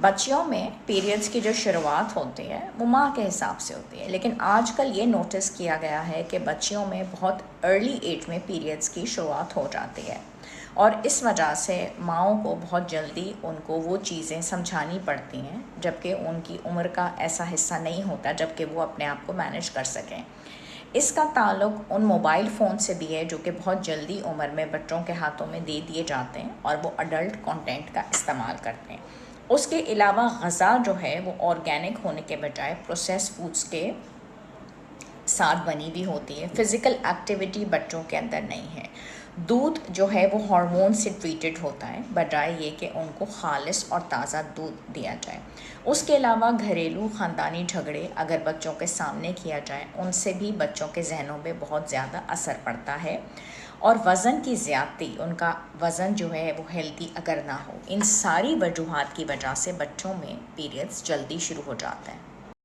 बच्चियों में पीरियड्स की जो शुरुआत होती है वो माह के हिसाब से होती है, लेकिन आजकल ये नोटिस किया गया है कि बच्चियों में बहुत अर्ली एज में पीरियड्स की शुरुआत हो जाती है और इस वजह से माँओं को बहुत जल्दी उनको वो चीज़ें समझानी पड़ती हैं, जबकि उनकी उम्र का ऐसा हिस्सा नहीं होता जबकि वो अपने आप को मैनेज कर सकें। इसका ताल्लुक उन मोबाइल फ़ोन से भी है जो कि बहुत जल्दी उम्र में बच्चों के हाथों में दे दिए जाते हैं और वो अडल्ट कंटेंट का इस्तेमाल करते हैं। उसके अलावा ग़ज़ा जो है वो ऑर्गेनिक होने के बजाय प्रोसेस फूड्स के साथ बनी हुई होती है। फ़िज़िकल एक्टिविटी बच्चों के अंदर नहीं है। दूध जो है वो हार्मोन से ट्रीटेड होता है, बजाय ये कि उनको खालिस और ताज़ा दूध दिया जाए। उसके अलावा घरेलू ख़ानदानी झगड़े अगर बच्चों के सामने किया जाए, उनसे भी बच्चों के जहनों में बहुत ज़्यादा असर पड़ता है। और वज़न की ज़्यादती, उनका वज़न जो है वो हेल्दी अगर ना हो, इन सारी वजूहात की वजह से बच्चों में पीरियड्स जल्दी शुरू हो जाते हैं।